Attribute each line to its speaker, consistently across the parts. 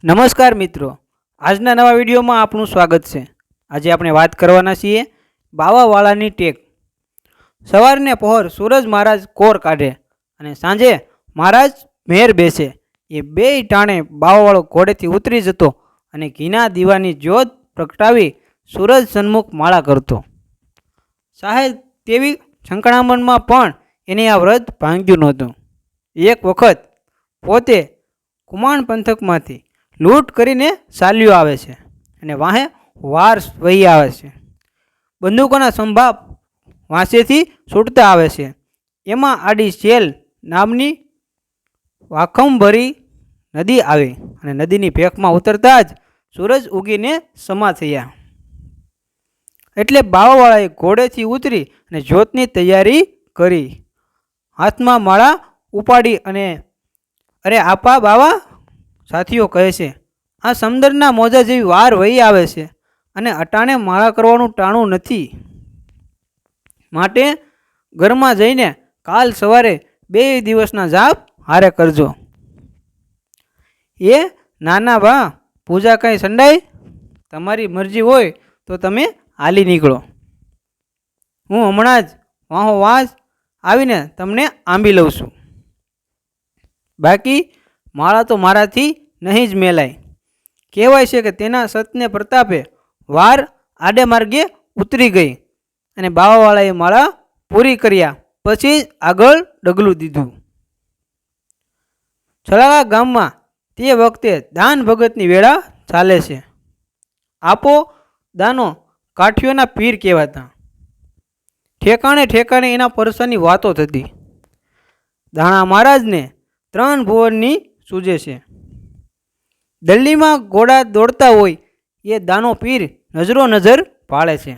Speaker 1: નમસ્કાર મિત્રો, આજના નવા વિડીયોમાં આપનું સ્વાગત છે। આજે આપણે વાત કરવાના છીએ બાવાવાળાની ટેક। સવારને પહોર સૂરજ મહારાજ કોર કાઢે અને સાંજે મહારાજ મહેર બેસે। એ બે ટાણે બાવાવાળો ઘોડેથી ઉતરી જતો અને ઘીના દીવાની જ્યોત પ્રગટાવી સૂરજ સન્મુખ માળા કરતો। સાહેબ તેવી સંકળામણમાં પણ એને આ વ્રત ભાંગ્યું નહોતું। એક વખત પોતે કુમાણ પંથકમાંથી લૂંટ કરીને ચાલ્યો આવે છે અને વાહે વાર વહી આવે છે। બંદૂકોના સંભાપ વાંસેથી છૂટતા આવે છે। એમાં આડી શેલ નામની વાખમભરી નદી આવી અને નદીની ભેખમાં ઉતરતા જ સૂરજ ઉગીને સમા થયા। એટલે બાવાવાળાએ ઘોડેથી ઉતરી અને જ્યોતની તૈયારી કરી। હાથમાં માળા ઉપાડી અને અરે આપા બાવા સાથીઓ કહે છે, આ સમંદરના મોજા જેવી વાર વહી આવે છે અને અટાણે માળા કરવાનું ટાણું નથી, માટે ઘરમાં જઈને કાલ સવારે 2 દિવસના જાપ હારે કરજો। એ નાના બા પૂજા કંઈ સંડાય? તમારી મરજી હોય તો તમે હાલી નીકળો, હું હમણાં જ વાહો વાંસ આવીને તમને આંબી લઉં છું। બાકી માળા તો મારાથી નહીં જ મેલાય। કહેવાય છે કે તેના સતને પ્રતાપે વાર આડે માર્ગે ઉતરી ગઈ અને બાવાવાળાએ માળા પૂરી કર્યા પછી જ આગળ ડગલું દીધું। છલાળા ગામમાં તે વખતે દાન ભગતની વેળા ચાલે છે। આપો દાનો કાઠિયોના પીર કહેવાતા। ઠેકાણે ઠેકાણે એના પરસાની વાતો થતી। દાણા મહારાજને 3 ભુવનની સૂજે છે। દિલ્હીમાં ઘોડા દોડતા હોય એ દાનો પીર નજરો નજર પાળે છે।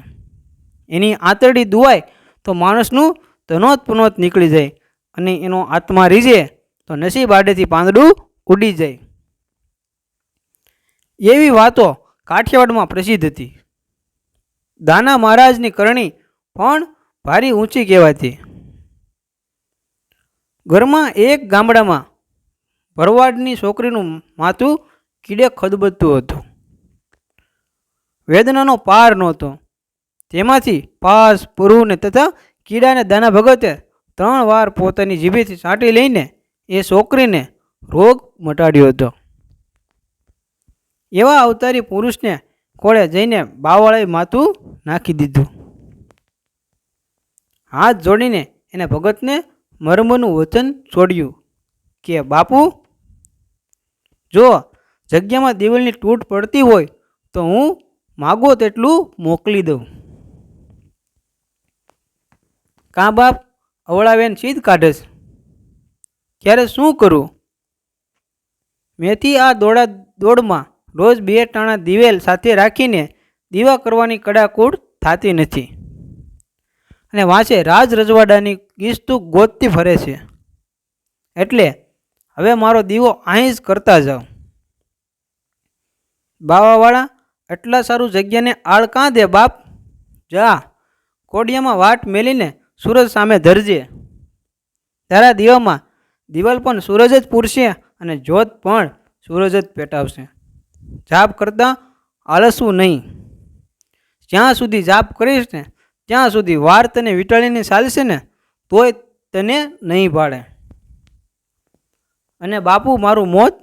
Speaker 1: એની આંતરડી દુવાય તો માણસનું ધનોત પનોત નીકળી જાય અને એનો આત્મા રીઝે તો નસીબ આડેથી પાંદડું ઉડી જાય। એવી વાતો કાઠિયાવાડમાં પ્રસિદ્ધ હતી। દાના મહારાજની કરણી પણ ભારી ઊંચી કહેવાતી। ઘરમાં એક ગામડામાં ભરવાડની છોકરીનું માથું કીડે ખદબદતું હતું। વેદનાનો પાર નહોતો। તેમાંથી પાસ પુરુને તથા કીડાને દાના ભગતે 3 વાર પોતાની જીભેથી છાંટી લઈને એ છોકરીને રોગ મટાડ્યો હતો। એવા અવતારી પુરુષને ખોળે જઈને બાવાળાએ માથું નાખી દીધું। હાથ જોડીને એને ભગતને મર્મનું વચન છોડ્યું કે બાપુ, જો જગ્યામાં દિવાલની તૂટ પડતી હોય તો હું માગો તેટલું મોકલી દઉં। કાં બાપ, અવળાવેન સીધ કાઢે છે, ત્યારે શું કરું? મેથી આ દોડમાં રોજ 2 ટાણા દિવેલ સાથે રાખીને દીવા કરવાની કડાકૂટ થતી નથી અને વાંચે રાજ રજવાડાની કિસ્તું ગોતતી ફરે છે। એટલે હવે મારો દીવો અહીં જ કરતા જાઓ। બાવાવાળા, એટલા સારું જગ્યાને આળ કાં દે બાપ? જા કોડિયામાં વાટ મેલીને સૂરજ સામે ધરજે। તારા દીવામાં દિવાલ પણ સૂરજ જ પૂરશે અને જ્યોત પણ સૂરજ જ પેટાવશે। જાપ કરતાં આળસવું નહીં। જ્યાં સુધી જાપ કરીશ ને ત્યાં સુધી વાર તને વીંટાળીને ચાલશે ને તોય તને નહીં ભાડે। અને બાપુ, મારું મોત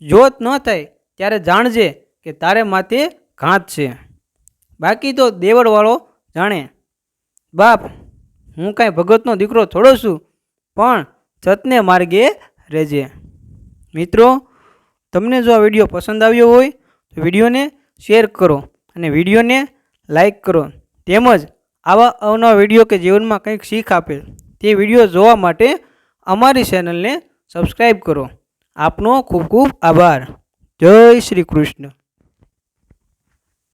Speaker 1: જોત ન થાય ત્યારે જાણજે કે તારે માથે ઘાત છે, બાકી તો દેવળવાળો જાણે। બાપ, હું કાંઈ ભગતનો દીકરો થોડો છું, પણ સતને માર્ગે રહેજે। મિત્રો, તમને જો આ વિડીયો પસંદ આવ્યો હોય તો વિડીયોને શેર કરો અને વિડીયોને લાઈક કરો, તેમજ આવા અવનવા વિડીયો કે જીવનમાં કંઈક શીખ આપે તે વિડીયો જોવા માટે અમારી ચેનલને સબસ્ક્રાઈબ કરો। આપનો ખૂબ ખૂબ આભાર। જય શ્રી કૃષ્ણ।